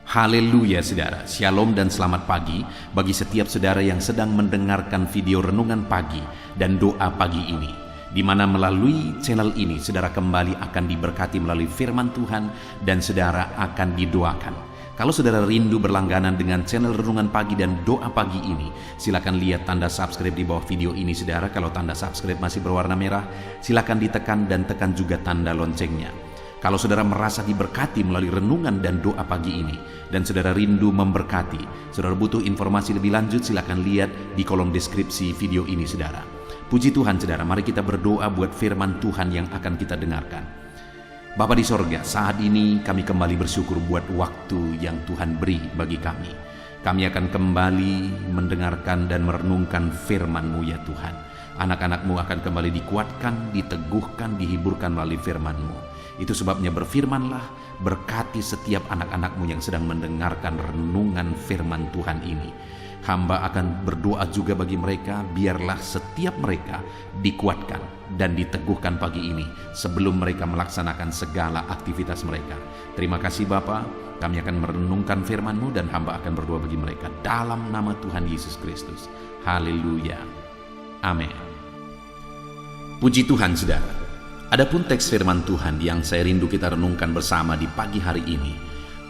Haleluya saudara, shalom dan selamat pagi bagi setiap saudara yang sedang mendengarkan video renungan pagi dan doa pagi ini, di mana melalui channel ini saudara kembali akan diberkati melalui firman Tuhan dan saudara akan didoakan. Kalau saudara rindu berlangganan dengan channel renungan pagi dan doa pagi ini, silakan lihat tanda subscribe di bawah video ini saudara. Kalau tanda subscribe masih berwarna merah, silakan ditekan dan tekan juga tanda loncengnya. Kalau saudara merasa diberkati melalui renungan dan doa pagi ini, dan saudara rindu memberkati, saudara butuh informasi lebih lanjut, silakan lihat di kolom deskripsi video ini saudara. Puji Tuhan saudara, mari kita berdoa buat firman Tuhan yang akan kita dengarkan. Bapa di sorga, saat ini kami kembali bersyukur buat waktu yang Tuhan beri bagi kami. Kami akan kembali mendengarkan dan merenungkan firman-Mu ya Tuhan. Anak-anak-Mu akan kembali dikuatkan, diteguhkan, dihiburkan melalui firman-Mu. Itu sebabnya berfirmanlah, berkati setiap anak-anak-Mu yang sedang mendengarkan renungan firman Tuhan ini. Hamba akan berdoa juga bagi mereka, biarlah setiap mereka dikuatkan dan diteguhkan pagi ini sebelum mereka melaksanakan segala aktivitas mereka. Terima kasih Bapa, kami akan merenungkan firman-Mu dan hamba akan berdoa bagi mereka dalam nama Tuhan Yesus Kristus. Haleluya. Amin. Puji Tuhan saudara. Adapun teks firman Tuhan yang saya rindu kita renungkan bersama di pagi hari ini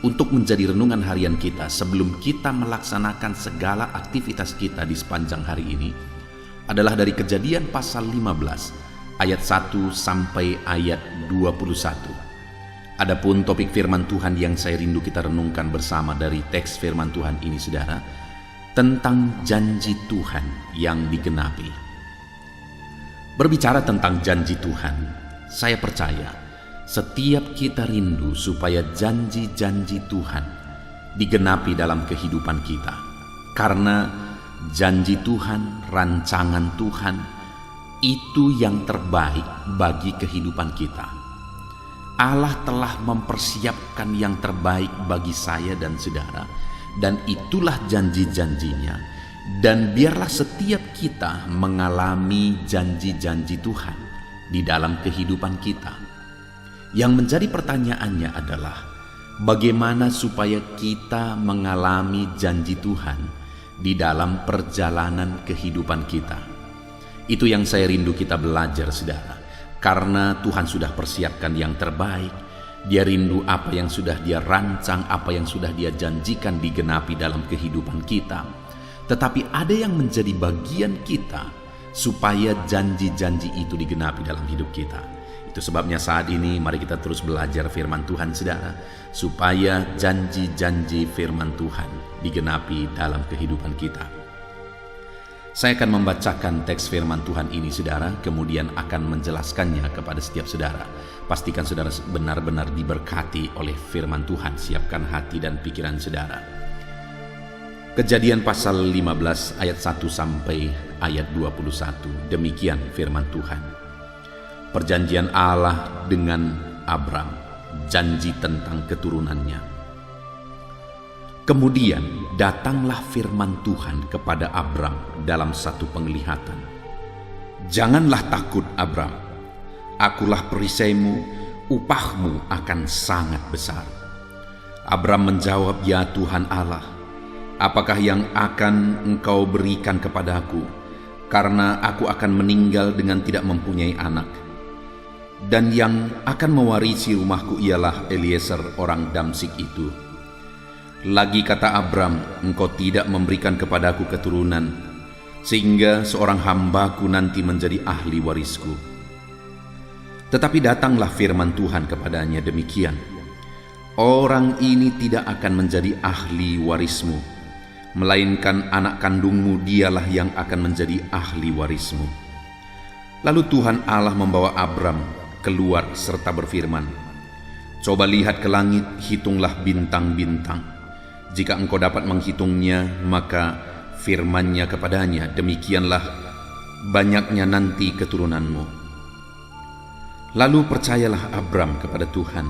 untuk menjadi renungan harian kita sebelum kita melaksanakan segala aktivitas kita di sepanjang hari ini adalah dari Kejadian pasal 15 ayat 1 sampai ayat 21. Adapun topik firman Tuhan yang saya rindu kita renungkan bersama dari teks firman Tuhan ini saudara, tentang janji Tuhan yang digenapi. Berbicara tentang janji Tuhan, saya percaya setiap kita rindu supaya janji-janji Tuhan digenapi dalam kehidupan kita. Karena janji Tuhan, rancangan Tuhan, itu yang terbaik bagi kehidupan kita. Allah telah mempersiapkan yang terbaik bagi saya dan saudara, dan itulah janji-janjinya. Dan biarlah setiap kita mengalami janji-janji Tuhan di dalam kehidupan kita. Yang menjadi pertanyaannya adalah, bagaimana supaya kita mengalami janji Tuhan di dalam perjalanan kehidupan kita? Itu yang saya rindu kita belajar saudara. Karena Tuhan sudah persiapkan yang terbaik. Dia rindu apa yang sudah Dia rancang, apa yang sudah Dia janjikan digenapi dalam kehidupan kita. Tetapi ada yang menjadi bagian kita supaya janji-janji itu digenapi dalam hidup kita. Itu sebabnya saat ini mari kita terus belajar firman Tuhan saudara, supaya janji-janji firman Tuhan digenapi dalam kehidupan kita. Saya akan membacakan teks firman Tuhan ini saudara, kemudian akan menjelaskannya kepada setiap saudara. Pastikan saudara benar-benar diberkati oleh firman Tuhan. Siapkan hati dan pikiran saudara. Kejadian pasal 15 ayat 1 sampai ayat 21. Demikian firman Tuhan. Perjanjian Allah dengan Abram, janji tentang keturunannya. Kemudian datanglah firman Tuhan kepada Abram dalam satu penglihatan. Janganlah takut Abram, akulah perisaimu, upahmu akan sangat besar. Abram menjawab, ya Tuhan Allah, apakah yang akan Engkau berikan kepadaku, karena aku akan meninggal dengan tidak mempunyai anak. Dan yang akan mewarisi rumahku ialah Eliezer orang Damsik itu. Lagi kata Abram, Engkau tidak memberikan kepadaku keturunan, sehingga seorang hambaku nanti menjadi ahli warisku. Tetapi datanglah firman Tuhan kepadanya demikian, orang ini tidak akan menjadi ahli warismu, melainkan anak kandungmu dialah yang akan menjadi ahli warismu. Lalu Tuhan Allah membawa Abram keluar serta berfirman, coba lihat ke langit, hitunglah bintang-bintang. Jika engkau dapat menghitungnya, maka firman-Nya kepadanya, demikianlah banyaknya nanti keturunanmu. Lalu percayalah Abram kepada Tuhan,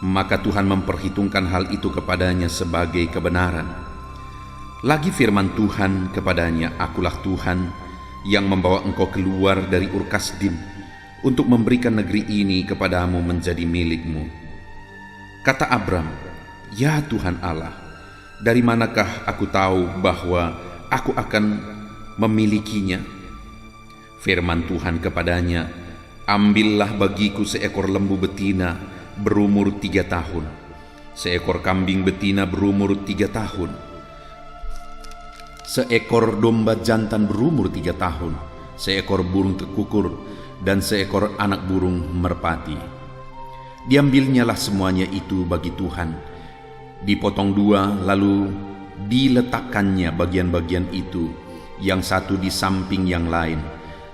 maka Tuhan memperhitungkan hal itu kepadanya sebagai kebenaran. Lagi firman Tuhan kepadanya, akulah Tuhan yang membawa engkau keluar dari Ur Kasdim untuk memberikan negeri ini kepadamu menjadi milikmu. Kata Abram, "Ya Tuhan Allah, dari manakah aku tahu bahwa aku akan memilikinya?" Firman Tuhan kepadanya, "Ambillah bagiku seekor lembu betina berumur 3 tahun, seekor kambing betina berumur 3 tahun, seekor domba jantan berumur 3 tahun, seekor burung tekukur, dan seekor anak burung merpati." Diambilnyalah semuanya itu bagi Tuhan, dipotong 2, lalu diletakkannya bagian-bagian itu, yang satu di samping yang lain,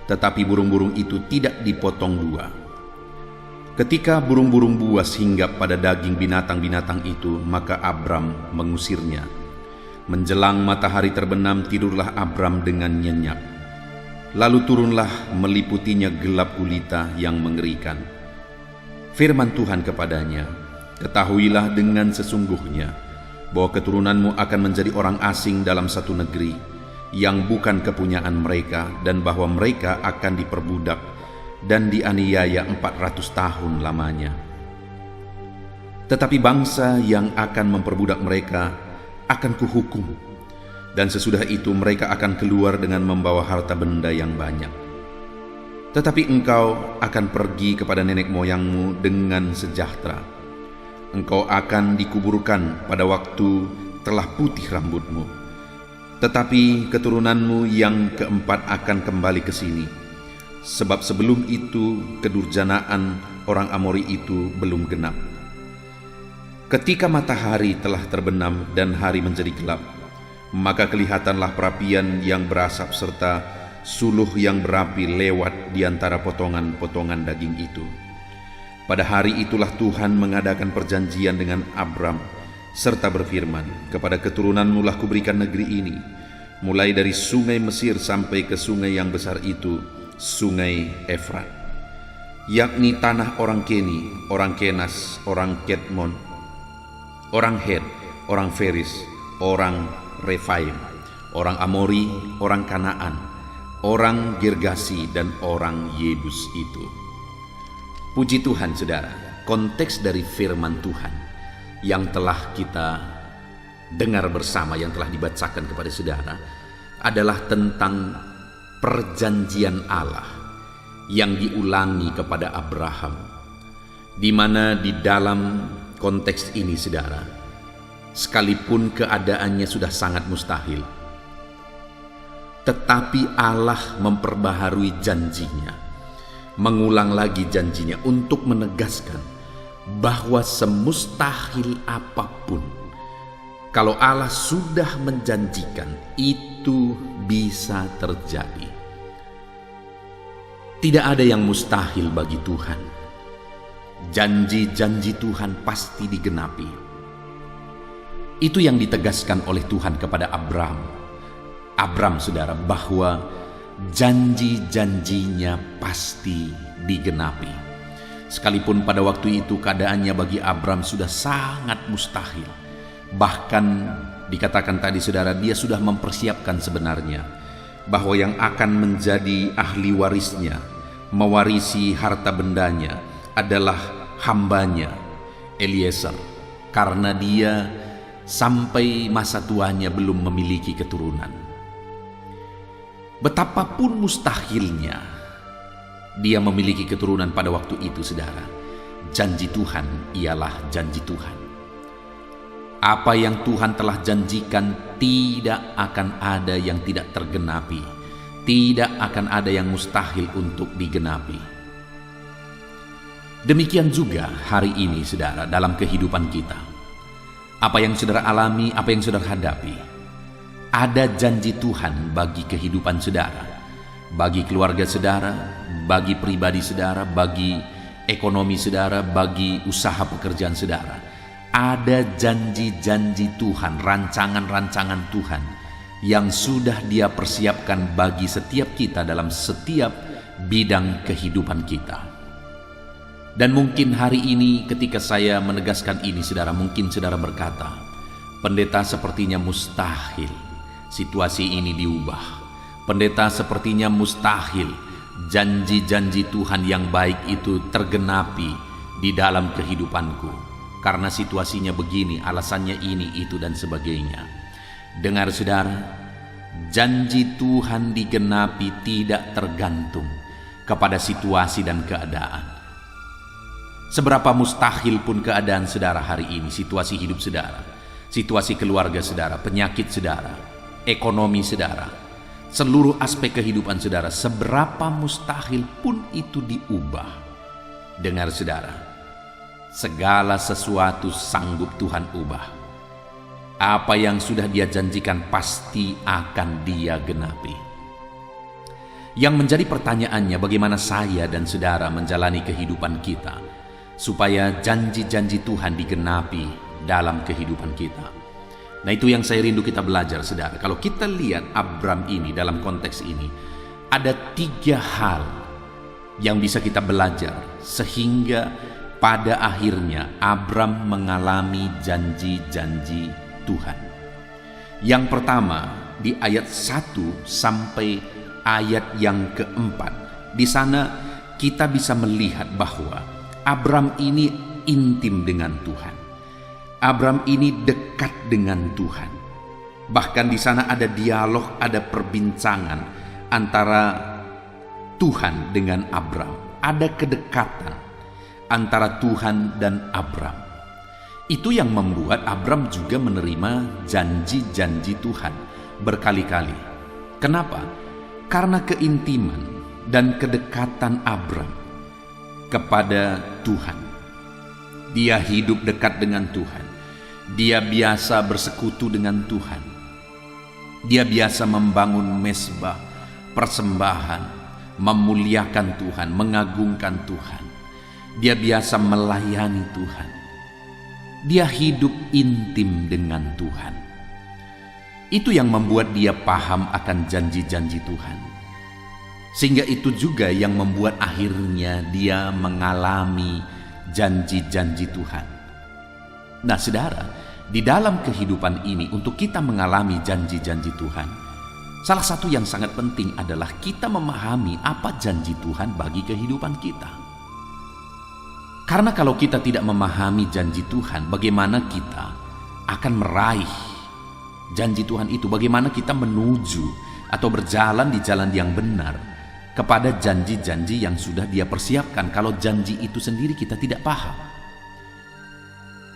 tetapi burung-burung itu tidak dipotong 2. Ketika burung-burung buas hinggap pada daging binatang-binatang itu, maka Abram mengusirnya. Menjelang matahari terbenam, tidurlah Abram dengan nyenyak. Lalu turunlah meliputinya gelap gulita yang mengerikan. Firman Tuhan kepadanya, "Ketahuilah dengan sesungguhnya bahwa keturunanmu akan menjadi orang asing dalam satu negeri yang bukan kepunyaan mereka, dan bahwa mereka akan diperbudak dan dianiaya 400 tahun lamanya. Tetapi bangsa yang akan memperbudak mereka akan kuhukum, dan sesudah itu mereka akan keluar dengan membawa harta benda yang banyak. Tetapi engkau akan pergi kepada nenek moyangmu dengan sejahtera. Engkau akan dikuburkan pada waktu telah putih rambutmu. Tetapi keturunanmu yang keempat akan kembali ke sini, sebab sebelum itu kedurjanaan orang Amori itu belum genap. Ketika matahari telah terbenam dan hari menjadi gelap, maka kelihatanlah perapian yang berasap serta suluh yang berapi lewat di antara potongan-potongan daging itu. Pada hari itulah Tuhan mengadakan perjanjian dengan Abram, serta berfirman, "Kepada keturunanmu lah kuberikan negeri ini, mulai dari sungai Mesir sampai ke sungai yang besar itu, sungai Efrat, yakni tanah orang Keni, orang Kenas, orang Ketmon, orang Het, orang Feris, orang Refaim, orang Amori, orang Kanaan, orang Girgasi, dan orang Yebus itu." Puji Tuhan, saudara. Konteks dari firman Tuhan yang telah kita dengar bersama, yang telah dibacakan kepada saudara, adalah tentang perjanjian Allah yang diulangi kepada Abraham, di mana di dalam konteks ini, saudara, sekalipun keadaannya sudah sangat mustahil, tetapi Allah memperbaharui janjinya, mengulang lagi janjinya untuk menegaskan bahwa semustahil apapun, kalau Allah sudah menjanjikan, itu bisa terjadi. Tidak ada yang mustahil bagi Tuhan. Janji-janji Tuhan pasti digenapi. Itu yang ditegaskan oleh Tuhan kepada Abram, saudara, bahwa janji-janjinya pasti digenapi. Sekalipun pada waktu itu keadaannya bagi Abram sudah sangat mustahil. Bahkan dikatakan tadi, saudara, dia sudah mempersiapkan sebenarnya bahwa yang akan menjadi ahli warisnya, mewarisi harta bendanya, adalah hambanya Eliezer, karena dia sampai masa tuanya belum memiliki keturunan. Betapapun mustahilnya dia memiliki keturunan pada waktu itu, saudara, janji Tuhan ialah janji Tuhan. Apa yang Tuhan telah janjikan tidak akan ada yang tidak tergenapi, tidak akan ada yang mustahil untuk digenapi. Demikian juga hari ini, saudara, dalam kehidupan kita. Apa yang saudara alami, apa yang saudara hadapi, ada janji Tuhan bagi kehidupan saudara, bagi keluarga saudara, bagi pribadi saudara, bagi ekonomi saudara, bagi usaha pekerjaan saudara. Ada janji-janji Tuhan, rancangan-rancangan Tuhan yang sudah Dia persiapkan bagi setiap kita dalam setiap bidang kehidupan kita. Dan mungkin hari ini ketika saya menegaskan ini, saudara, mungkin saudara berkata, "Pendeta, sepertinya mustahil situasi ini diubah. Pendeta, sepertinya mustahil janji-janji Tuhan yang baik itu tergenapi di dalam kehidupanku." karena situasinya begini, alasannya ini, itu, dan sebagainya. Dengar saudara, janji Tuhan digenapi tidak tergantung kepada situasi dan keadaan. Seberapa mustahil pun keadaan saudara hari ini, situasi hidup saudara, situasi keluarga saudara, penyakit saudara, ekonomi saudara, seluruh aspek kehidupan saudara, seberapa mustahil pun itu diubah. Dengar saudara, segala sesuatu sanggup Tuhan ubah. Apa yang sudah Dia janjikan pasti akan Dia genapi. Yang menjadi pertanyaannya, bagaimana saya dan saudara menjalani kehidupan kita supaya janji-janji Tuhan digenapi dalam kehidupan kita. Nah, itu yang saya rindu kita belajar saudara. Kalau kita lihat Abram ini dalam konteks ini, ada 3 hal yang bisa kita belajar sehingga pada akhirnya Abram mengalami janji-janji Tuhan. Yang pertama di ayat 1 sampai ayat yang keempat. Di sana kita bisa melihat bahwa Abram ini intim dengan Tuhan. Abram ini dekat dengan Tuhan. Bahkan di sana ada dialog, ada perbincangan antara Tuhan dengan Abram. Ada kedekatan antara Tuhan dan Abram. Itu yang membuat Abram juga menerima janji-janji Tuhan berkali-kali. Kenapa? Karena keintiman dan kedekatan Abram kepada Tuhan. Dia hidup dekat dengan Tuhan. Dia biasa bersekutu dengan Tuhan. Dia biasa membangun mezbah, persembahan, memuliakan Tuhan, mengagungkan Tuhan. Dia biasa melayani Tuhan. Dia hidup intim dengan Tuhan. Itu yang membuat dia paham akan janji-janji Tuhan. Sehingga itu juga yang membuat akhirnya dia mengalami janji-janji Tuhan. Nah saudara, di dalam kehidupan ini untuk kita mengalami janji-janji Tuhan, salah satu yang sangat penting adalah kita memahami apa janji Tuhan bagi kehidupan kita. Karena kalau kita tidak memahami janji Tuhan, bagaimana kita akan meraih janji Tuhan itu? Bagaimana kita menuju atau berjalan di jalan yang benar kepada janji-janji yang sudah Dia persiapkan kalau janji itu sendiri kita tidak paham.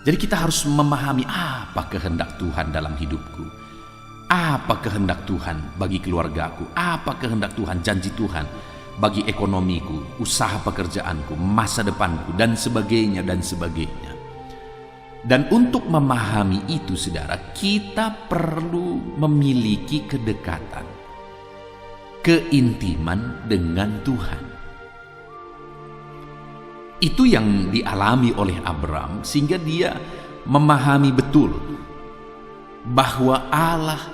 Jadi kita harus memahami apa kehendak Tuhan dalam hidupku, apa kehendak Tuhan bagi keluargaku, apa kehendak Tuhan, janji Tuhan bagi ekonomiku, usaha pekerjaanku, masa depanku, dan sebagainya dan sebagainya. Dan untuk memahami itu saudara, kita perlu memiliki kedekatan, keintiman dengan Tuhan. Itu yang dialami oleh Abram sehingga dia memahami betul bahwa Allah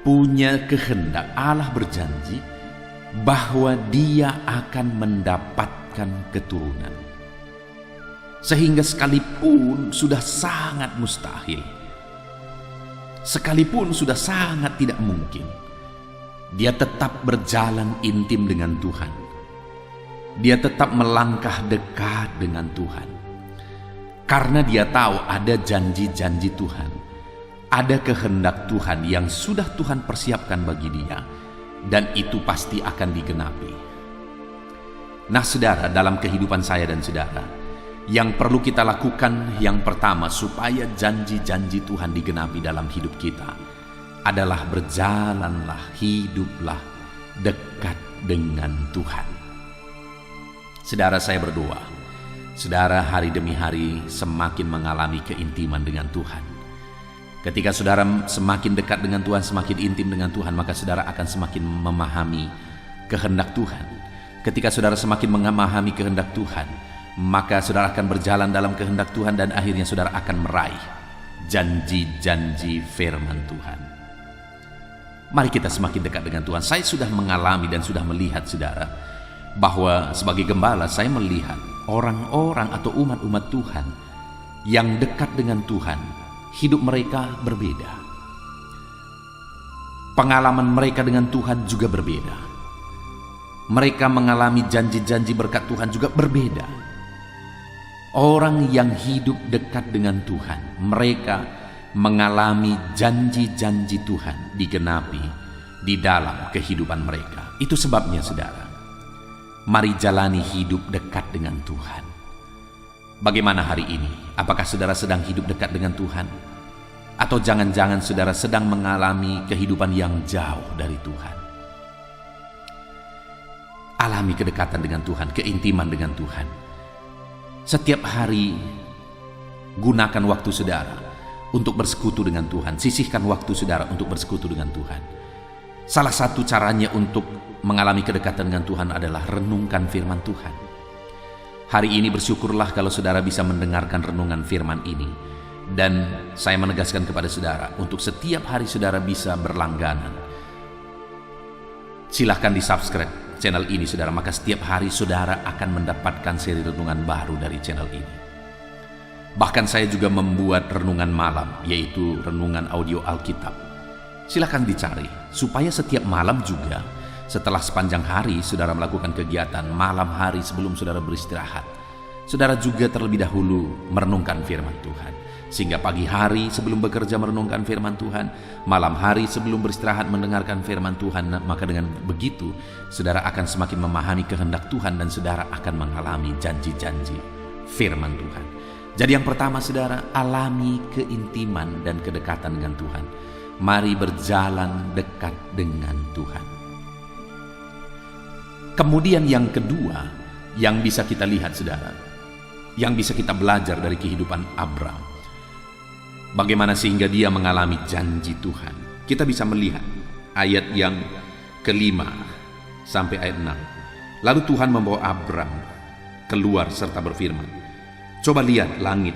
punya kehendak, Allah berjanji bahwa dia akan mendapatkan keturunan. Sehingga sekalipun sudah sangat mustahil, sekalipun sudah sangat tidak mungkin, dia tetap berjalan intim dengan Tuhan. Dia tetap melangkah dekat dengan Tuhan. Karena dia tahu ada janji-janji Tuhan. Ada kehendak Tuhan yang sudah Tuhan persiapkan bagi dia. Dan itu pasti akan digenapi. Nah saudara, dalam kehidupan saya dan saudara, yang perlu kita lakukan yang pertama supaya janji-janji Tuhan digenapi dalam hidup kita adalah berjalanlah, hiduplah dekat dengan Tuhan. Saudara, saya berdoa, saudara hari demi hari semakin mengalami keintiman dengan Tuhan. Ketika saudara semakin dekat dengan Tuhan, semakin intim dengan Tuhan, maka saudara akan semakin memahami kehendak Tuhan. Ketika saudara semakin memahami kehendak Tuhan, maka saudara akan berjalan dalam kehendak Tuhan dan akhirnya saudara akan meraih janji-janji firman Tuhan. Mari kita semakin dekat dengan Tuhan. Saya sudah mengalami dan sudah melihat saudara, bahwa sebagai gembala saya melihat orang-orang atau umat-umat Tuhan yang dekat dengan Tuhan, hidup mereka berbeda. Pengalaman mereka dengan Tuhan juga berbeda. Mereka mengalami janji-janji berkat Tuhan juga berbeda. Orang yang hidup dekat dengan Tuhan, mereka mengalami janji-janji Tuhan digenapi di dalam kehidupan mereka. Itu sebabnya saudara, mari jalani hidup dekat dengan Tuhan. Bagaimana hari ini? Apakah saudara sedang hidup dekat dengan Tuhan? Atau jangan-jangan saudara sedang mengalami kehidupan yang jauh dari Tuhan? Alami kedekatan dengan Tuhan, keintiman dengan Tuhan. Setiap hari gunakan waktu saudara untuk bersekutu dengan Tuhan. Sisihkan waktu saudara untuk bersekutu dengan Tuhan. Salah satu caranya untuk mengalami kedekatan dengan Tuhan adalah renungkan firman Tuhan. Hari ini bersyukurlah kalau saudara bisa mendengarkan renungan firman ini. Dan saya menegaskan kepada saudara, untuk setiap hari saudara bisa berlangganan. Silahkan di-subscribe channel ini saudara, maka setiap hari saudara akan mendapatkan seri renungan baru dari channel ini. Bahkan saya juga membuat renungan malam, yaitu renungan audio Alkitab. Silahkan dicari, supaya setiap malam juga, setelah sepanjang hari saudara melakukan kegiatan, malam hari sebelum saudara beristirahat, saudara juga terlebih dahulu merenungkan firman Tuhan. Sehingga pagi hari sebelum bekerja merenungkan firman Tuhan, malam hari sebelum beristirahat mendengarkan firman Tuhan. Maka dengan begitu saudara akan semakin memahami kehendak Tuhan dan saudara akan mengalami janji-janji firman Tuhan. Jadi yang pertama saudara, alami keintiman dan kedekatan dengan Tuhan. Mari berjalan dekat dengan Tuhan. Kemudian yang kedua yang bisa kita lihat saudara, yang bisa kita belajar dari kehidupan Abraham, bagaimana sehingga dia mengalami janji Tuhan. Kita bisa melihat ayat yang ke-5 sampai ayat 6. Lalu Tuhan membawa Abram keluar serta berfirman, coba lihat langit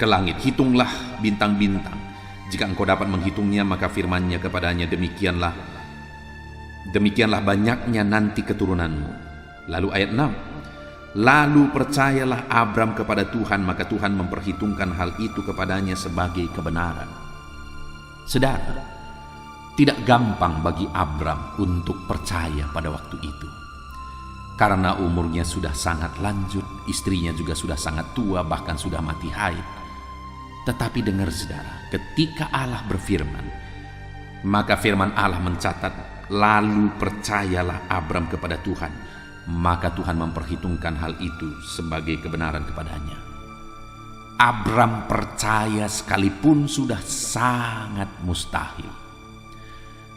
ke langit, hitunglah bintang-bintang. Jika engkau dapat menghitungnya, maka firman-Nya kepadanya, demikianlah banyaknya nanti keturunanmu. Lalu ayat 6, lalu percayalah Abram kepada Tuhan, maka Tuhan memperhitungkan hal itu kepadanya sebagai kebenaran. Saudara, tidak gampang bagi Abram untuk percaya pada waktu itu. Karena umurnya sudah sangat lanjut, istrinya juga sudah sangat tua, bahkan sudah mati haid. Tetapi dengar saudara, ketika Allah berfirman, maka firman Allah mencatat, lalu percayalah Abram kepada Tuhan, maka Tuhan memperhitungkan hal itu sebagai kebenaran kepadanya. Abram percaya sekalipun sudah sangat mustahil.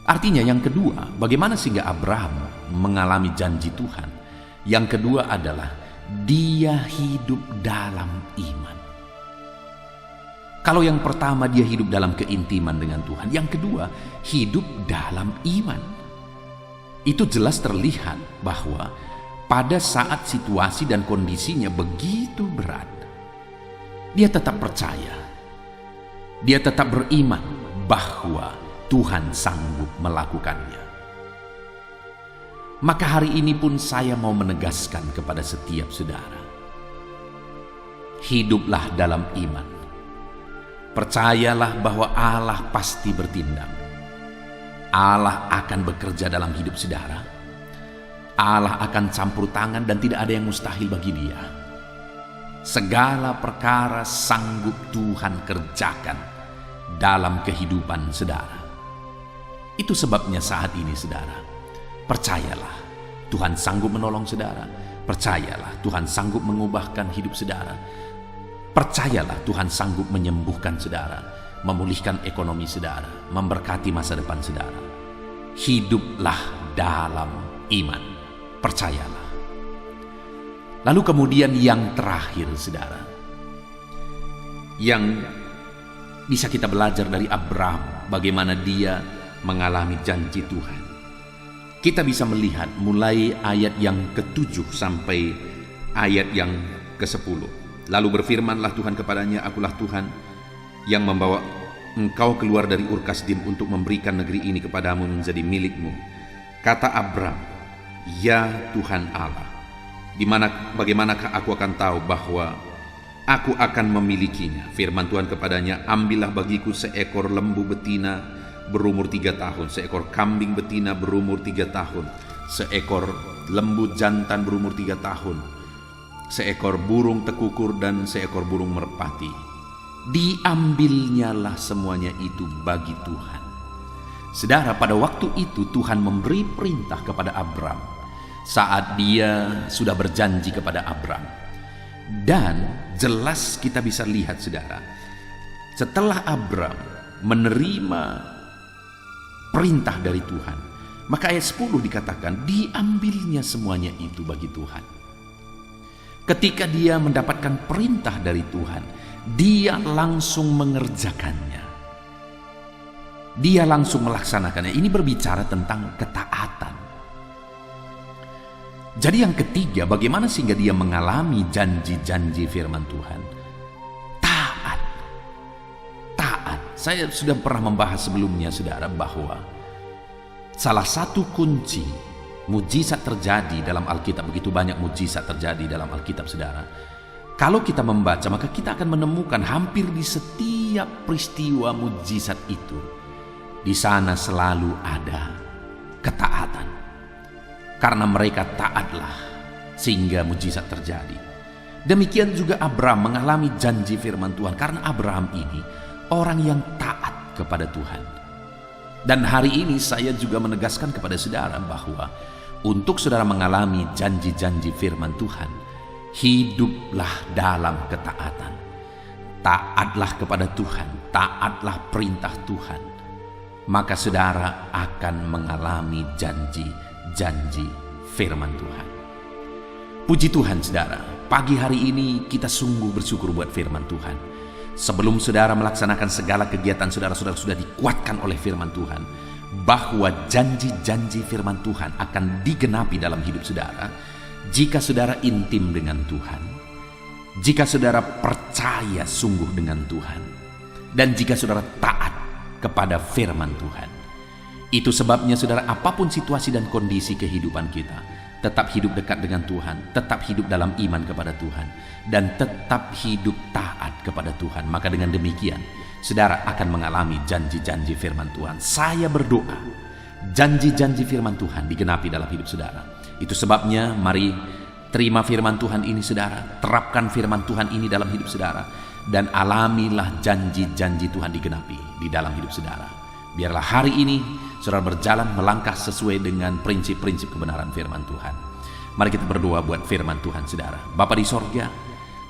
Artinya yang kedua, bagaimana sehingga Abraham mengalami janji Tuhan? Yang kedua adalah dia hidup dalam iman. Kalau yang pertama dia hidup dalam keintiman dengan Tuhan, yang kedua hidup dalam iman. Itu jelas terlihat bahwa pada saat situasi dan kondisinya begitu berat, dia tetap percaya, dia tetap beriman bahwa Tuhan sanggup melakukannya. Maka hari ini pun saya mau menegaskan kepada setiap saudara, hiduplah dalam iman. Percayalah bahwa Allah pasti bertindak. Allah akan bekerja dalam hidup saudara. Allah akan campur tangan dan tidak ada yang mustahil bagi Dia. Segala perkara sanggup Tuhan kerjakan dalam kehidupan saudara. Itu sebabnya saat ini saudara, percayalah Tuhan sanggup menolong saudara. Percayalah Tuhan sanggup mengubahkan hidup saudara. Percayalah Tuhan sanggup menyembuhkan saudara, memulihkan ekonomi saudara, memberkati masa depan saudara. Hiduplah dalam iman. Percayalah. Lalu kemudian yang terakhir saudara, yang bisa kita belajar dari Abraham, bagaimana dia mengalami janji Tuhan. Kita bisa melihat mulai ayat yang ke-7 sampai ayat yang ke-10. Lalu berfirmanlah Tuhan kepadanya, akulah Tuhan yang membawa engkau keluar dari Ur Kasdim untuk memberikan negeri ini kepadamu menjadi milikmu. Kata Abram, ya Tuhan Allah, bagaimanakah aku akan tahu bahwa aku akan memilikinya? Firman Tuhan kepadanya, ambillah bagiku seekor lembu betina berumur 3 tahun, seekor kambing betina berumur 3 tahun, seekor lembu jantan berumur 3 tahun, seekor burung tekukur dan seekor burung merpati. Diambilnyalah semuanya itu bagi Tuhan. Saudara, pada waktu itu Tuhan memberi perintah kepada Abram saat dia sudah berjanji kepada Abram. Dan jelas kita bisa lihat, saudara, setelah Abram menerima perintah dari Tuhan, maka ayat 10 dikatakan diambilnya semuanya itu bagi Tuhan. Ketika dia mendapatkan perintah dari Tuhan, dia langsung mengerjakannya. Dia langsung melaksanakannya. Ini berbicara tentang ketaatan. Jadi yang ketiga, bagaimana sehingga dia mengalami janji-janji firman Tuhan? Taat. Taat. Saya sudah pernah membahas sebelumnya, saudara, bahwa salah satu kunci mujizat terjadi dalam Alkitab, begitu banyak mujizat terjadi dalam Alkitab, saudara. Kalau kita membaca, maka kita akan menemukan hampir di setiap peristiwa mujizat itu, di sana selalu ada ketaatan. Karena mereka taatlah sehingga mujizat terjadi. Demikian juga Abraham mengalami janji firman Tuhan, karena Abraham ini orang yang taat kepada Tuhan. Dan hari ini saya juga menegaskan kepada saudara bahwa untuk saudara mengalami janji-janji firman Tuhan, hiduplah dalam ketaatan. Taatlah kepada Tuhan, taatlah perintah Tuhan. Maka saudara akan mengalami janji-janji firman Tuhan. Puji Tuhan, saudara, pagi hari ini kita sungguh bersyukur buat firman Tuhan. Sebelum saudara melaksanakan segala kegiatan saudara sudah dikuatkan oleh firman Tuhan, bahwa janji-janji firman Tuhan akan digenapi dalam hidup saudara jika saudara intim dengan Tuhan, jika saudara percaya sungguh dengan Tuhan, dan jika saudara taat kepada firman Tuhan. Itu sebabnya saudara, apapun situasi dan kondisi kehidupan kita, tetap hidup dekat dengan Tuhan, tetap hidup dalam iman kepada Tuhan, dan tetap hidup taat kepada Tuhan. Maka dengan demikian saudara akan mengalami janji-janji firman Tuhan. Saya berdoa janji-janji firman Tuhan digenapi dalam hidup saudara. Itu sebabnya mari terima firman Tuhan ini, saudara. Terapkan firman Tuhan ini dalam hidup saudara, dan alamilah janji-janji Tuhan digenapi di dalam hidup saudara. Biarlah hari ini saudara berjalan melangkah sesuai dengan prinsip-prinsip kebenaran firman Tuhan. Mari kita berdoa buat firman Tuhan, saudara. Bapa di sorga,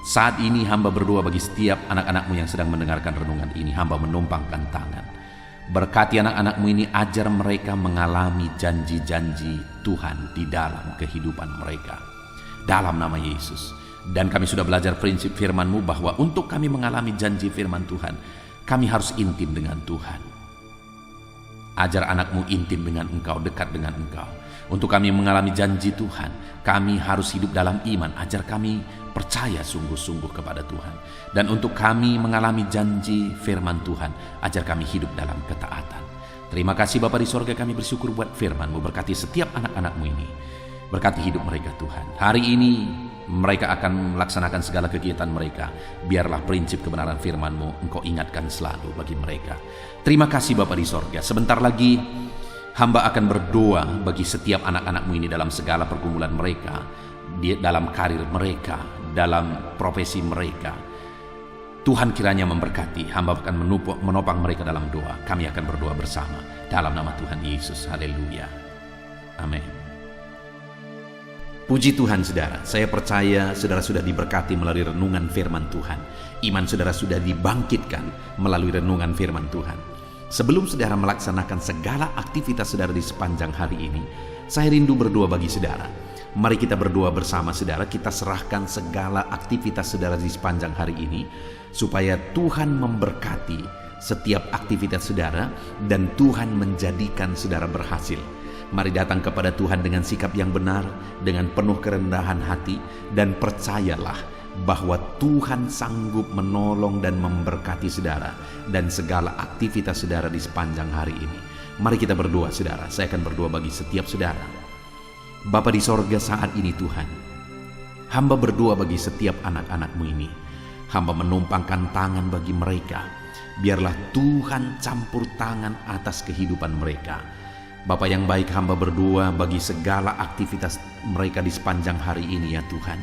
saat ini hamba berdoa bagi setiap anak-anakmu yang sedang mendengarkan renungan ini. Hamba menumpangkan tangan. Berkati anak-anakmu ini, ajar mereka mengalami janji-janji Tuhan di dalam kehidupan mereka, dalam nama Yesus. Dan kami sudah belajar prinsip firman-Mu bahwa untuk kami mengalami janji firman Tuhan, kami harus intim dengan Tuhan. Ajar anak-Mu intim dengan Engkau, dekat dengan Engkau. Untuk kami mengalami janji Tuhan, kami harus hidup dalam iman. Ajar kami percaya sungguh-sungguh kepada Tuhan. Dan untuk kami mengalami janji firman Tuhan, ajar kami hidup dalam ketaatan. Terima kasih Bapa di sorga, kami bersyukur buat firman-Mu. Berkati setiap anak-anak-Mu ini. Berkati hidup mereka Tuhan. Hari ini mereka akan melaksanakan segala kegiatan mereka. Biarlah prinsip kebenaran firman-Mu Engkau ingatkan selalu bagi mereka. Terima kasih Bapa di sorga. Sebentar lagi hamba akan berdoa bagi setiap anak-anak-Mu ini dalam segala pergumulan mereka, dalam karir mereka, dalam profesi mereka. Tuhan kiranya memberkati. Hamba akan menopang mereka dalam doa. Kami akan berdoa bersama dalam nama Tuhan Yesus. Haleluya. Amin. Puji Tuhan, saudara. Saya percaya saudara sudah diberkati melalui renungan firman Tuhan. Iman saudara sudah dibangkitkan melalui renungan firman Tuhan. Sebelum saudara melaksanakan segala aktivitas saudara di sepanjang hari ini, saya rindu berdoa bagi saudara. Mari kita berdoa bersama, saudara. Kita serahkan segala aktivitas saudara di sepanjang hari ini, supaya Tuhan memberkati setiap aktivitas saudara dan Tuhan menjadikan saudara berhasil. Mari datang kepada Tuhan dengan sikap yang benar, dengan penuh kerendahan hati, dan percayalah bahwa Tuhan sanggup menolong dan memberkati saudara dan segala aktivitas saudara di sepanjang hari ini. Mari kita berdoa, saudara. Saya akan berdoa bagi setiap saudara. Bapa di sorga, saat ini Tuhan, hamba berdoa bagi setiap anak-anak-Mu ini. Hamba menumpangkan tangan bagi mereka. Biarlah Tuhan campur tangan atas kehidupan mereka. Bapa yang baik, hamba berdoa bagi segala aktivitas mereka di sepanjang hari ini ya Tuhan.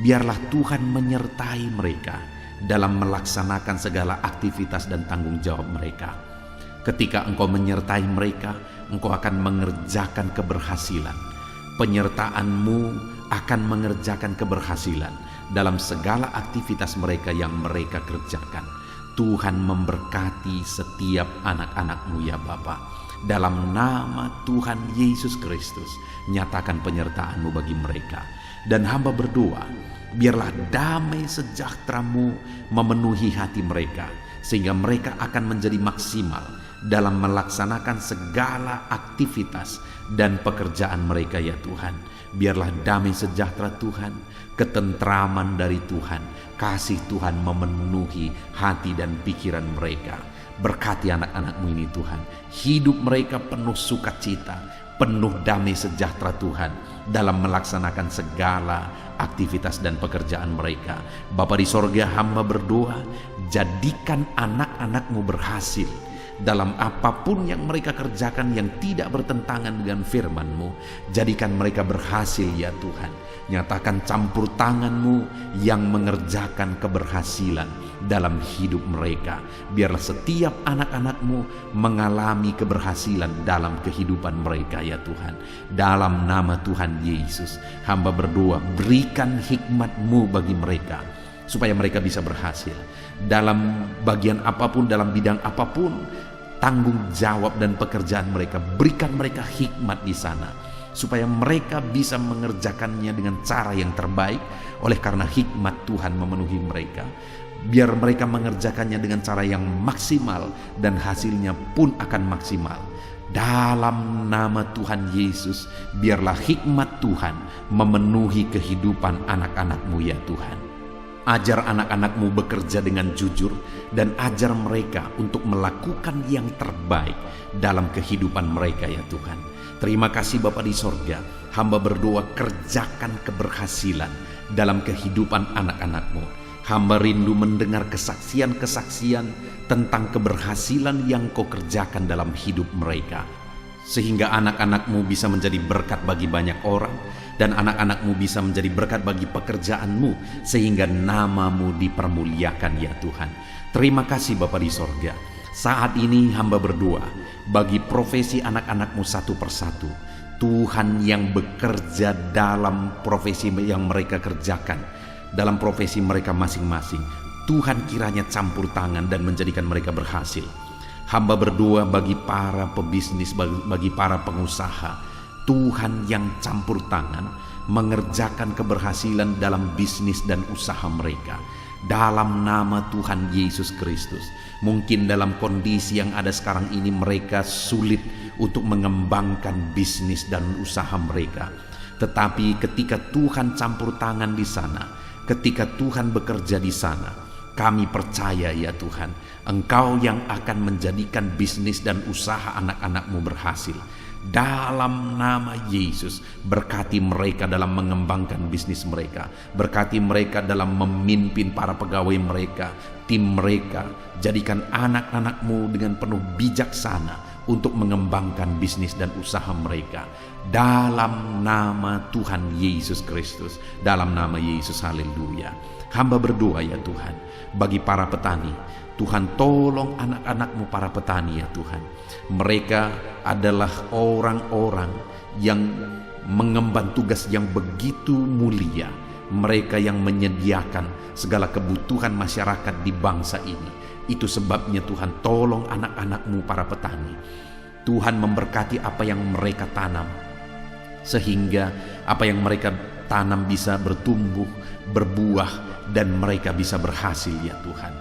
Biarlah Tuhan menyertai mereka dalam melaksanakan segala aktivitas dan tanggung jawab mereka. Ketika Engkau menyertai mereka, Engkau akan mengerjakan keberhasilan. Penyertaan-Mu akan mengerjakan keberhasilan dalam segala aktivitas mereka yang mereka kerjakan. Tuhan memberkati setiap anak-anak-Mu ya Bapa. Dalam nama Tuhan Yesus Kristus, nyatakan penyertaan-Mu bagi mereka. Dan hamba berdoa, biarlah damai sejahtera-Mu memenuhi hati mereka, sehingga mereka akan menjadi maksimal dalam melaksanakan segala aktivitas dan pekerjaan mereka ya Tuhan. Biarlah damai sejahtera Tuhan, ketentraman dari Tuhan, kasih Tuhan memenuhi hati dan pikiran mereka. Berkati anak-anak-Mu ini Tuhan, hidup mereka penuh sukacita, penuh damai sejahtera Tuhan dalam melaksanakan segala aktivitas dan pekerjaan mereka. Bapa di sorga, hamba berdoa, jadikan anak-anak-Mu berhasil dalam apapun yang mereka kerjakan yang tidak bertentangan dengan firman-Mu. Jadikan mereka berhasil ya Tuhan. Nyatakan campur tangan-Mu yang mengerjakan keberhasilan dalam hidup mereka. Biarlah setiap anak-anak-Mu mengalami keberhasilan dalam kehidupan mereka ya Tuhan. Dalam nama Tuhan Yesus, hamba berdoa, berikan hikmat-Mu bagi mereka, supaya mereka bisa berhasil dalam bagian apapun, dalam bidang apapun, tanggung jawab dan pekerjaan mereka. Berikan mereka hikmat di sana, supaya mereka bisa mengerjakannya dengan cara yang terbaik. Oleh karena hikmat Tuhan memenuhi mereka, biar mereka mengerjakannya dengan cara yang maksimal, dan hasilnya pun akan maksimal. Dalam nama Tuhan Yesus, biarlah hikmat Tuhan memenuhi kehidupan anak-anak-Mu ya Tuhan. Ajar anak-anak-Mu bekerja dengan jujur, dan ajar mereka untuk melakukan yang terbaik dalam kehidupan mereka ya Tuhan. Terima kasih Bapa di sorga, hamba berdoa, kerjakan keberhasilan dalam kehidupan anak-anak-Mu. Hamba rindu mendengar kesaksian-kesaksian tentang keberhasilan yang Kau kerjakan dalam hidup mereka, sehingga anak-anak-Mu bisa menjadi berkat bagi banyak orang, dan anak-anak-Mu bisa menjadi berkat bagi pekerjaan-Mu, sehingga nama-Mu dipermuliakan ya Tuhan. Terima kasih Bapa di sorga. Saat ini hamba berdoa bagi profesi anak-anak-Mu satu persatu. Tuhan yang bekerja dalam profesi yang mereka kerjakan, dalam profesi mereka masing-masing, Tuhan kiranya campur tangan dan menjadikan mereka berhasil. Hamba berdoa bagi para pebisnis, bagi para pengusaha, Tuhan yang campur tangan mengerjakan keberhasilan dalam bisnis dan usaha mereka. Dalam nama Tuhan Yesus Kristus. Mungkin dalam kondisi yang ada sekarang ini mereka sulit untuk mengembangkan bisnis dan usaha mereka. Tetapi ketika Tuhan campur tangan di sana, ketika Tuhan bekerja di sana, kami percaya ya Tuhan, Engkau yang akan menjadikan bisnis dan usaha anak-anak-Mu berhasil. Dalam nama Yesus, berkati mereka dalam mengembangkan bisnis mereka, berkati mereka dalam memimpin para pegawai mereka, tim mereka. Jadikan anak-anak-Mu dengan penuh bijaksana untuk mengembangkan bisnis dan usaha mereka. Dalam nama Tuhan Yesus Kristus, dalam nama Yesus, haleluya. Hamba berdoa ya Tuhan, bagi para petani, Tuhan tolong anak-anak-Mu para petani ya Tuhan. Mereka adalah orang-orang yang mengemban tugas yang begitu mulia. Mereka yang menyediakan segala kebutuhan masyarakat di bangsa ini. Itu sebabnya Tuhan tolong anak-anak-Mu para petani. Tuhan memberkati apa yang mereka tanam, sehingga apa yang mereka tanam bisa bertumbuh, berbuah, dan mereka bisa berhasil ya Tuhan.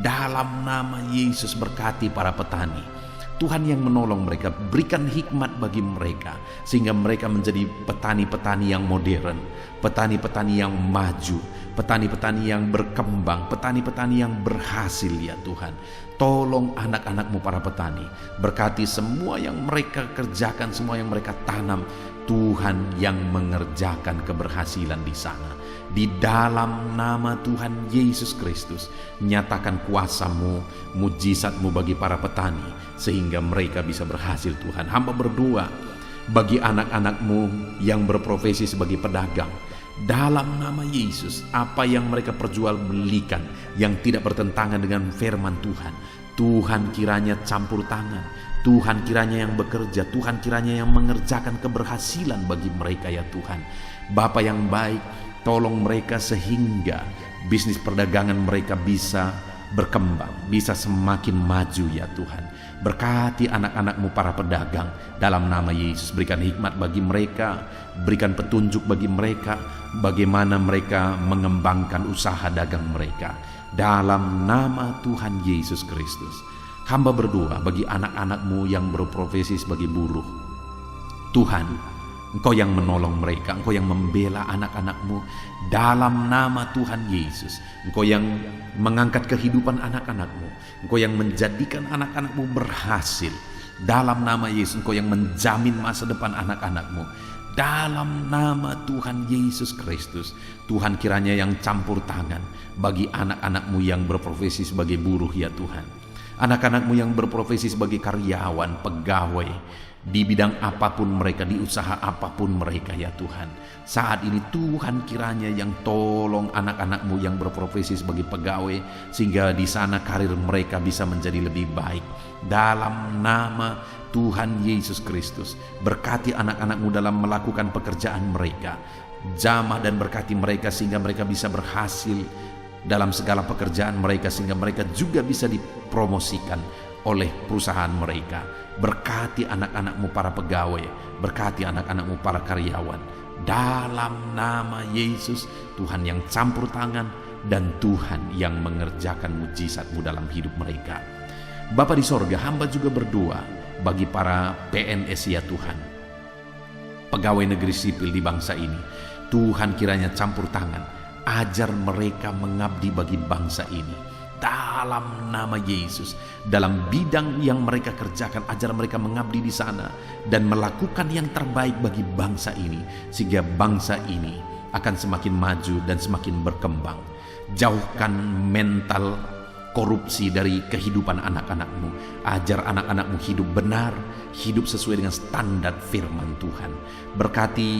Dalam nama Yesus, berkati para petani. Tuhan yang menolong mereka, berikan hikmat bagi mereka, sehingga mereka menjadi petani-petani yang modern, petani-petani yang maju, petani-petani yang berkembang, petani-petani yang berhasil ya Tuhan. Tolong anak-anak-Mu para petani, berkati semua yang mereka kerjakan, semua yang mereka tanam. Tuhan yang mengerjakan keberhasilan di sana. Di dalam nama Tuhan Yesus Kristus, nyatakan kuasa-Mu, mujizat-Mu bagi para petani, sehingga mereka bisa berhasil Tuhan. Hamba berdoa bagi anak-anak-Mu yang berprofesi sebagai pedagang, Dalam nama Yesus, apa yang mereka perjualbelikan yang tidak bertentangan dengan firman Tuhan, Tuhan kiranya campur tangan, Tuhan kiranya yang bekerja, Tuhan kiranya yang mengerjakan keberhasilan bagi mereka ya Tuhan. Bapa yang baik, tolong mereka sehingga bisnis perdagangan mereka bisa berkembang, bisa semakin maju ya Tuhan. Berkati anak-anak-Mu para pedagang dalam nama Yesus. Berikan hikmat bagi mereka, berikan petunjuk bagi mereka, bagaimana mereka mengembangkan usaha dagang mereka. Dalam nama Tuhan Yesus Kristus. Hamba berdoa bagi anak-anak-Mu yang berprofesi sebagai buruh. Tuhan, Engkau yang menolong mereka, Engkau yang membela anak-anak-Mu dalam nama Tuhan Yesus. Engkau yang mengangkat kehidupan anak-anak-Mu, Engkau yang menjadikan anak-anak-Mu berhasil dalam nama Yesus. Engkau yang menjamin masa depan anak-anak-Mu dalam nama Tuhan Yesus Kristus. Tuhan kiranya yang campur tangan bagi anak-anak-Mu yang berprofesi sebagai buruh ya Tuhan. Anak-anak-Mu yang berprofesi sebagai karyawan, pegawai, di bidang apapun mereka, di usaha apapun mereka ya Tuhan. Saat ini Tuhan kiranya yang tolong anak-anak-Mu yang berprofesi sebagai pegawai, sehingga di sana karir mereka bisa menjadi lebih baik. Dalam nama Tuhan Yesus Kristus, berkati anak-anak-Mu dalam melakukan pekerjaan mereka. Jamah dan berkati mereka sehingga mereka bisa berhasil dalam segala pekerjaan mereka, sehingga mereka juga bisa dipromosikan oleh perusahaan mereka. Berkati anak-anak-Mu para pegawai, berkati anak-anak-Mu para karyawan. Dalam nama Yesus, Tuhan yang campur tangan dan Tuhan yang mengerjakan mujizat-Mu dalam hidup mereka. Bapa di sorga, hamba juga berdoa bagi para PNS ya Tuhan, pegawai negeri sipil di bangsa ini. Tuhan kiranya campur tangan, ajar mereka mengabdi bagi bangsa ini. Dalam nama Yesus, dalam bidang yang mereka kerjakan, ajar mereka mengabdi di sana dan melakukan yang terbaik bagi bangsa ini, sehingga bangsa ini akan semakin maju dan semakin berkembang. Jauhkan mental korupsi dari kehidupan anak-anak-Mu. Ajar anak-anak-Mu hidup benar, hidup sesuai dengan standar firman Tuhan. Berkati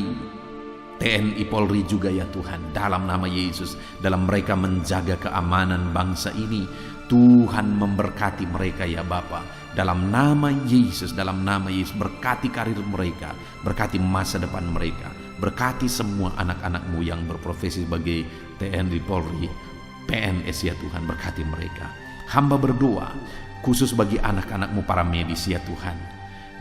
TNI Polri juga ya Tuhan, dalam nama Yesus, dalam mereka menjaga keamanan bangsa ini. Tuhan memberkati mereka ya Bapa, dalam nama Yesus, dalam nama Yesus. Berkati karir mereka, berkati masa depan mereka, berkati semua anak-anak-Mu yang berprofesi sebagai TNI Polri, PNS ya Tuhan. Berkati mereka. Hamba berdoa khusus bagi anak-anak-Mu para medis ya Tuhan.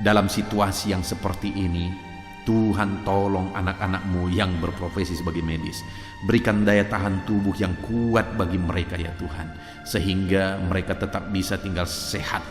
Dalam situasi yang seperti ini, Tuhan tolong anak-anak-Mu yang berprofesi sebagai medis. Berikan daya tahan tubuh yang kuat bagi mereka ya Tuhan, sehingga mereka tetap bisa tinggal sehat.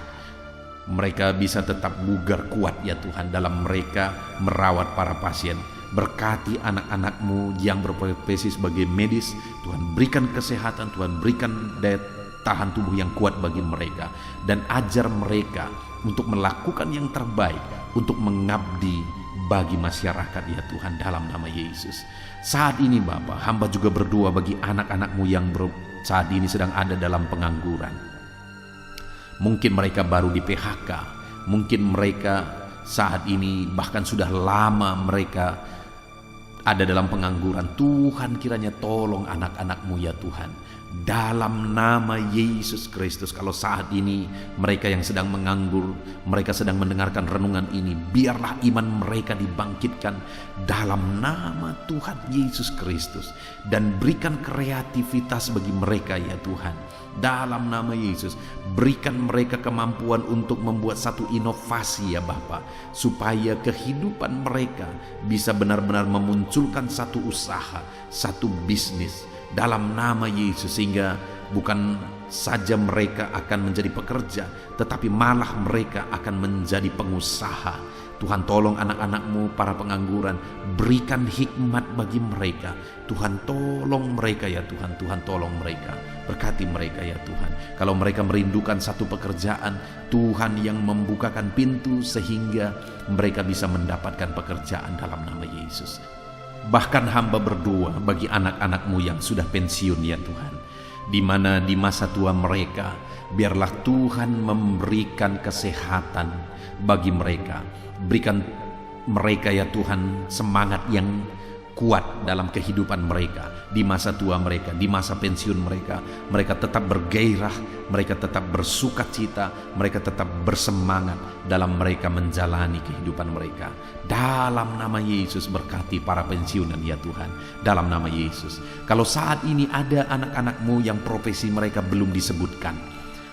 Mereka bisa tetap bugar kuat ya Tuhan dalam mereka merawat para pasien. Berkati anak-anak-Mu yang berprofesi sebagai medis. Tuhan berikan kesehatan, Tuhan berikan daya tahan tubuh yang kuat bagi mereka. Dan ajar mereka untuk melakukan yang terbaik, untuk mengabdi bagi masyarakat ya Tuhan, dalam nama Yesus. Saat ini Bapa, hamba juga berdoa bagi anak-anak-Mu yang saat ini sedang ada dalam pengangguran. Mungkin mereka baru di PHK, mungkin mereka saat ini bahkan sudah lama mereka ada dalam pengangguran. Tuhan kiranya tolong anak-anak-Mu ya Tuhan, dalam nama Yesus Kristus. Kalau saat ini mereka yang sedang menganggur, mereka sedang mendengarkan renungan ini, biarlah iman mereka dibangkitkan dalam nama Tuhan Yesus Kristus. Dan berikan kreativitas bagi mereka ya Tuhan, dalam nama Yesus. Berikan mereka kemampuan untuk membuat satu inovasi ya Bapa, supaya kehidupan mereka bisa benar-benar memunculkan satu usaha, satu bisnis dalam nama Yesus, sehingga bukan saja mereka akan menjadi pekerja, tetapi malah mereka akan menjadi pengusaha. Tuhan tolong anak-anak-Mu para pengangguran, berikan hikmat bagi mereka. Tuhan tolong mereka ya Tuhan, Tuhan tolong mereka, berkati mereka ya Tuhan. Kalau mereka merindukan satu pekerjaan, Tuhan yang membukakan pintu sehingga mereka bisa mendapatkan pekerjaan dalam nama Yesus. Bahkan hamba berdoa bagi anak-anak-Mu yang sudah pensiun ya Tuhan, di mana di masa tua mereka, biarlah Tuhan memberikan kesehatan bagi mereka. Berikan mereka ya Tuhan semangat yang kuat dalam kehidupan mereka, di masa tua mereka, di masa pensiun mereka. Mereka tetap bergairah, mereka tetap bersuka cita, mereka tetap bersemangat dalam mereka menjalani kehidupan mereka. Dalam nama Yesus, berkati para pensiunan ya Tuhan, dalam nama Yesus. Kalau saat ini ada anak-anak-Mu yang profesi mereka belum disebutkan,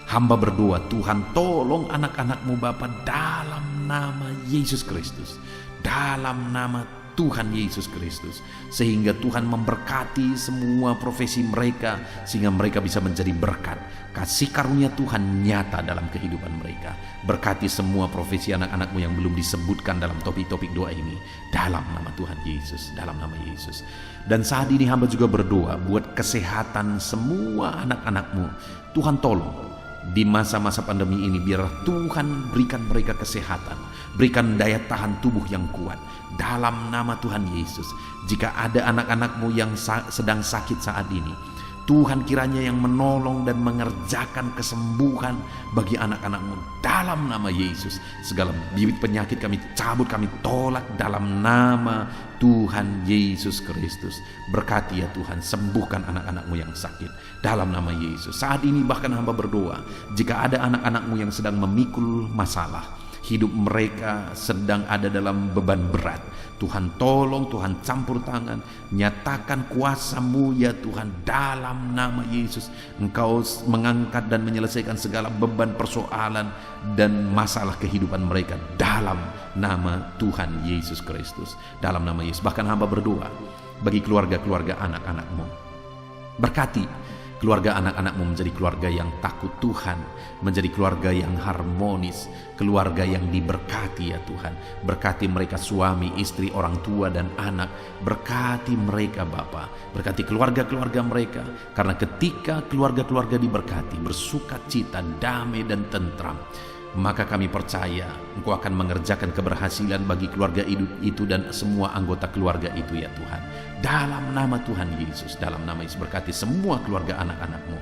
hamba berdoa, Tuhan tolong anak-anak-Mu Bapa, dalam nama Yesus Kristus, dalam nama Tuhan Yesus Kristus, sehingga Tuhan memberkati semua profesi mereka, sehingga mereka bisa menjadi berkat. Kasih karunia Tuhan nyata dalam kehidupan mereka. Berkati semua profesi anak-anak-Mu yang belum disebutkan dalam topik-topik doa ini, dalam nama Tuhan Yesus, dalam nama Yesus. Dan saat ini hamba juga berdoa buat kesehatan semua anak-anak-Mu. Tuhan tolong di masa-masa pandemi ini, biar Tuhan berikan mereka kesehatan, berikan daya tahan tubuh yang kuat, dalam nama Tuhan Yesus. Jika ada anak-anak-Mu yang sedang sakit saat ini, Tuhan kiranya yang menolong dan mengerjakan kesembuhan bagi anak-anak-Mu, dalam nama Yesus. Segala bibit penyakit kami cabut, kami tolak dalam nama Tuhan Yesus Kristus. Berkati ya Tuhan, sembuhkan anak-anak-Mu yang sakit, dalam nama Yesus. Saat ini bahkan hamba berdoa, jika ada anak-anak-Mu yang sedang memikul masalah, hidup mereka sedang ada dalam beban berat, Tuhan tolong, Tuhan campur tangan, nyatakan kuasa-Mu ya Tuhan, dalam nama Yesus. Engkau mengangkat dan menyelesaikan segala beban, persoalan dan masalah kehidupan mereka, dalam nama Tuhan Yesus Kristus, dalam nama Yesus. Bahkan hamba berdoa bagi keluarga-keluarga anak-anak-Mu, berkati keluarga anak-anak-Mu menjadi keluarga yang takut Tuhan, menjadi keluarga yang harmonis, keluarga yang diberkati ya Tuhan. Berkati mereka suami, istri, orang tua dan anak. Berkati mereka Bapa, berkati keluarga-keluarga mereka. Karena ketika keluarga-keluarga diberkati, bersuka cita, damai dan tentram, maka kami percaya Engkau akan mengerjakan keberhasilan bagi keluarga itu dan semua anggota keluarga itu ya Tuhan. Dalam nama Tuhan Yesus, dalam nama Yesus, berkati semua keluarga anak-anak-Mu.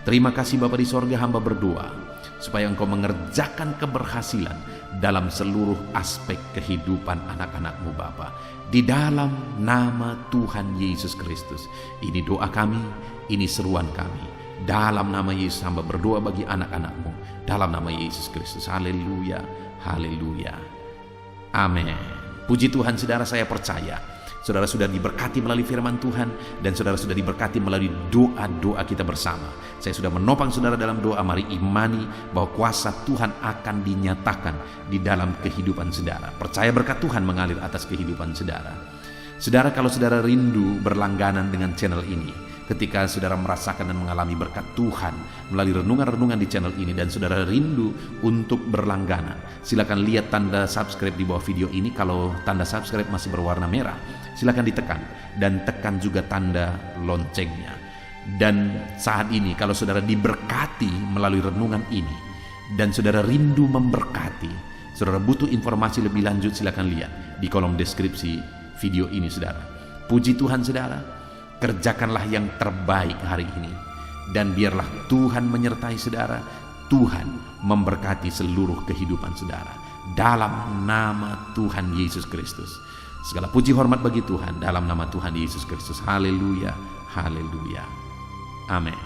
Terima kasih Bapa di sorga, hamba berdoa supaya Engkau mengerjakan keberhasilan dalam seluruh aspek kehidupan anak-anak-Mu Bapa. Di dalam nama Tuhan Yesus Kristus. Ini doa kami, ini seruan kami. Dalam nama Yesus hamba berdoa bagi anak-anak-Mu, dalam nama Yesus Kristus. Haleluya, haleluya, amin. Puji Tuhan saudara, saya percaya saudara sudah diberkati melalui firman Tuhan, dan saudara sudah diberkati melalui doa-doa kita bersama. Saya sudah menopang saudara dalam doa. Mari imani bahwa kuasa Tuhan akan dinyatakan di dalam kehidupan saudara. Percaya berkat Tuhan mengalir atas kehidupan saudara. Saudara, kalau saudara rindu berlangganan dengan channel ini, ketika saudara merasakan dan mengalami berkat Tuhan melalui renungan-renungan di channel ini, dan saudara rindu untuk berlangganan, silakan lihat tanda subscribe di bawah video ini. Kalau tanda subscribe masih berwarna merah, silakan ditekan, dan tekan juga tanda loncengnya. Dan saat ini kalau saudara diberkati melalui renungan ini, dan saudara rindu memberkati, saudara butuh informasi lebih lanjut, silakan lihat di kolom deskripsi video ini saudara. Puji Tuhan saudara, kerjakanlah yang terbaik hari ini, dan biarlah Tuhan menyertai saudara. Tuhan memberkati seluruh kehidupan saudara, dalam nama Tuhan Yesus Kristus. Segala puji hormat bagi Tuhan, dalam nama Tuhan Yesus Kristus. Haleluya, haleluya, amin.